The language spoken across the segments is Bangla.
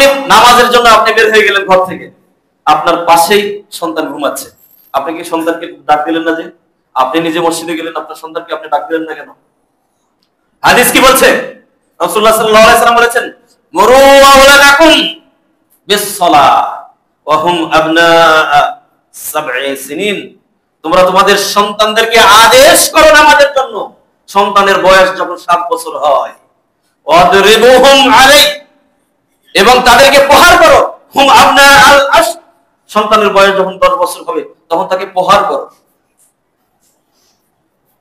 আপনি নামাজের জন্য আপনি বের হয়ে গেলেন ঘর থেকে, আপনার পাশেই সন্তান ঘুমাচ্ছে, আপনি কি সন্তানকে ডাক দিলেন না? যে আপনি নিজে মসজিদে গেলেন, আপনার সন্তানকে আপনি ডাক দিলেন না কেন? হাদিস কি বলছে? রাসূলুল্লাহ সাল্লাল্লাহু আলাইহি ওয়াসাল্লাম বলেছেন, মুরু আওলাদাকুম বিস-সালাহ ওয়া হুম আবনাআ সাবঈ সিনিন। তোমরা তোমাদের সন্তানদেরকে আদেশ করো নামাজের জন্য সন্তানের বয়স যখন 7 বছর হয়। ওয়াদরিবুহুম আলাইহি, এবং তাদেরকে প্রহার করো। হুম আবনা আল আশ, সন্তানের বয়স যখন 10 বছর হবে তখন তাকে প্রহার করো।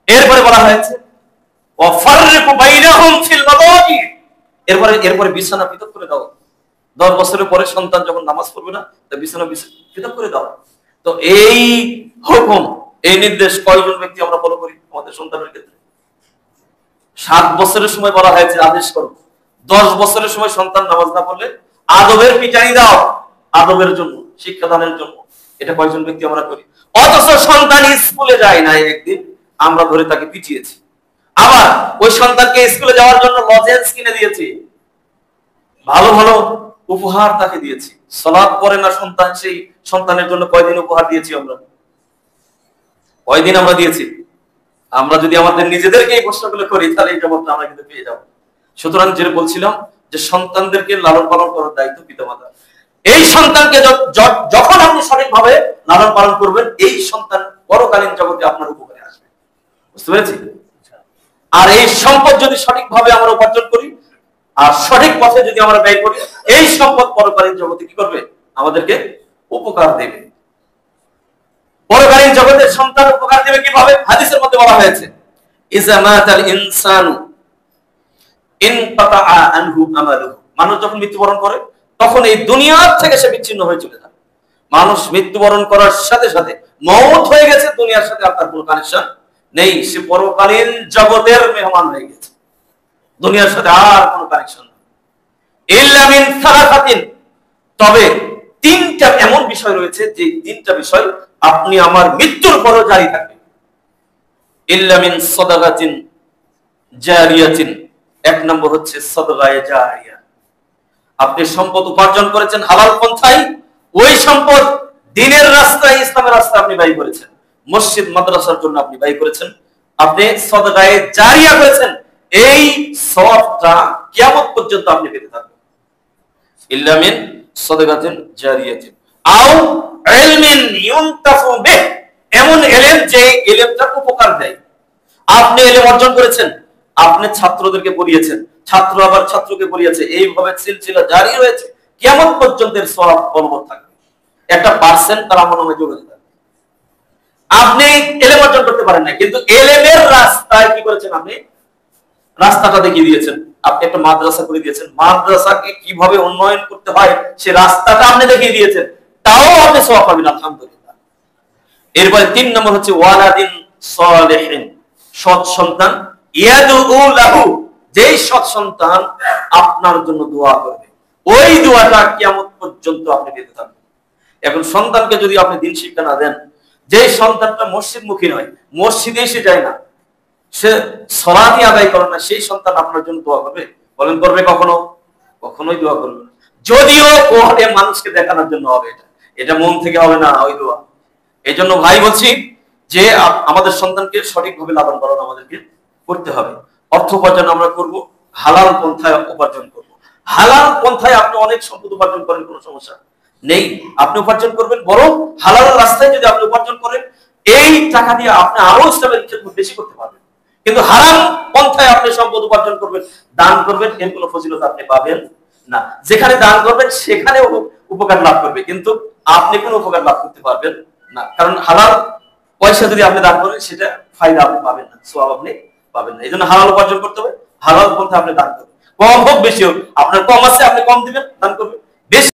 এরপরে বলা হয়েছে ওয়াফাররিকু বাইনাহুম ফিল মাদাজি, এরপরে বিছানা পৃথক করে দাও। 10 বছরের পরে সন্তান যখন নামাজ পড়বে না, তা বিছানা পৃথক করে দাও। তো এই হুকুম, এই নির্দেশ কয়জন ব্যক্তি আমরা ফলো করি আমাদের সন্তানের ক্ষেত্রে? 7 বছরের সময় বলা হয়েছে আদেশ করো, 10 বছরের সময় সন্তান নামাজ না পড়লে আদবের পিটানি দাও, আদবের জন্য, শিক্ষাদানের জন্য। এটা কয়জন ব্যক্তি আমরা করি? অথচ সন্তান স্কুলে যায় না, একদিন আমরা ধরে তাকে পিটিয়েছি। আবার ওই সন্তানকে স্কুলে যাওয়ার জন্য লজেন্স কিনে দিয়েছি, ভালো ভালো উপহার তাকে দিয়েছি। সালাত পড়ে না সন্তান, সেই সন্তানের জন্য কয়দিন উপহার দিয়েছি আমরা? কয়দিন আমরা দিয়েছি? আমরা যদি আমাদের নিজেদেরকে এই প্রশ্নগুলো করি তাহলে এই জবাবটা আমরা কিন্তু পেয়ে যাব। সুতরাং যেটা বলছিলাম যে সন্তানদেরকে লালন পালন করার দায়িত্ব পিতামাতার। এই সন্তানকে যখন আপনি সঠিকভাবে লালন পালন করবেন, এই সন্তান পরকালীন জগতে আপনার উপকারে আসবে। বুঝতে পেরেছি? আর এই সম্পদ যদি সঠিকভাবে আমরা উপার্জন করি আর সঠিক পথে যদি আমরা ব্যয় করি, এই সম্পদ পরকালীন জগতে কি করবে? আমাদেরকে উপকার দেবে। পরকালীন জগতের সন্তান উপকার দেবে কিভাবে? হাদিসের মধ্যে বলা হয়েছে, ইজা মাতাল ইনসানু ইনকাতা আনহু আমালুহু, মানুষ যখন মৃত্যুবরণ করে তখন এই দুনিয়া থেকে সে বিচ্ছিন্ন হয়ে চলে যায়। মানুষ মৃত্যুবরণ করার সাথে সাথে মওত হয়ে গেছে, দুনিয়ার সাথে আর তার কোনো কানেকশন নেই, সে পরকালীন জগতের মেহমান হয়ে গেছে, দুনিয়ার সাথে আর কোনো কানেকশন নেই। ইল্লা মিন সালাসাতিন, তবে 3টা এমন বিষয় রয়েছে যে 3টা বিষয় আপনি আমার মৃত্যুর পরও জারি থাকবে। ইল্লা মিন সাদাকাতিন জারিয়াতিন, 1 নম্বর হচ্ছে সাদকায়ে জারিয়া। আপনি সম্পদ উপার্জন করেছেন হালাল পন্থায়, ওই সম্পদ দ্বীনের রাস্তায়, ইসলামের রাস্তায় আপনি ব্যয় করেছেন, মসজিদ মাদ্রাসার জন্য আপনি ব্যয় করেছেন, আপনি সাদকায়ে জারিয়া করেছেন, এই সওয়াবটা কিয়ামত পর্যন্ত আপনি পেতে থাকবেন। ইল্লা মিন সাদাকাতিন জারিয়াতিন আও ইলমিন ইউনতাফু বিহি, এমন ইলম যে ইলমটা উপকার দেয়। আপনি ইলম অর্জন করেছেন, আপনি ছাত্রদেরকে পড়িয়েছেন, ছাত্র আবার ছাত্রকে পড়িয়েছে, এইভাবে সিলসিলা জারি রয়েছে, কিয়ামত পর্যন্ত এর সওয়াব বলবৎ থাকবে। একটা পার্সেন্ট তার আমলনামায় যোগ হয়ে যাবে। আপনি ইলম অর্জন করতে পারেন না, কিন্তু ইলমের রাস্তায় কি করেছেন? আপনি রাস্তাটা দেখিয়ে দিয়েছেন। আপনি একটা মাদ্রাসা করে দিয়েছেন, মাদ্রাসাকে কিভাবে উন্নয়ন করতে হয় সে রাস্তাটা আপনি দেখিয়ে দিয়েছেন, তাও আপনি সওয়াব পাবেন আলহামদুলিল্লাহ। এরপরে 3 নম্বর হচ্ছে ওয়ালাদিন সালিহিন, সৎ সন্তান, ইয়াদউ লাহু, যেই সৎ সন্তান আপনার জন্য দোয়া করবে, ওই দোয়াটা কিয়ামত পর্যন্ত আপনি পেতে থাকবেন। এখন সন্তানকে যদি আপনি দিন শিক্ষা না দেন, যেই সন্তানটা মসজিদমুখী নয়, মসজিদে এসে যায় না, সে সালাতই আদায় করে না, সেই সন্তান আপনার জন্য দোয়া করবে? বলেন করবে কখনো? কখনোই দোয়া করবে না। যদিও কোরআনে মানুষকে দেখানোর জন্য হবে, এটা মন থেকে হবে না ওই দোয়া। এই জন্য ভাই বলছি যে আমাদের সন্তানকে সঠিকভাবে লালন পালন আমাদেরকে করতে হবে। অর্থ উপার্জন আমরা করব, হালাল পন্থায় উপার্জন করব। হালাল পন্থায় আপনি অনেক সম্পদ উপার্জন করেন, কোনো সমস্যা নেই, আপনি উপার্জন করবেন। বরং হালাল রাস্তায় যদি আপনি উপার্জন করেন, এই টাকা দিয়ে আপনি আরো ইসলামের খেদমত বেশি করতে পারবেন। কিন্তু হারাম পন্থায় আপনি সম্পদ উপার্জন করবেন, দান করবেন, এর কোনো ফজিলত আপনি পাবেন না। যেখানে দান করবেন সেখানে উপকার লাভ করবে, কিন্তু আপনি কোনো উপকার লাভ করতে পারবেন না। কারণ হালাল পয়সা যদি আপনি দান করেন, সেটা ফায়দা আপনি পাবেন না, সওয়াব আপনি পাবেন না। এই জন্য হালাল উপার্জন করতে হবে, হালাল পন্থা আপনি দান করবেন, কম হোক বেশি হোক, আপনার কম আছে আপনি কম দিবেন, দান করবেন।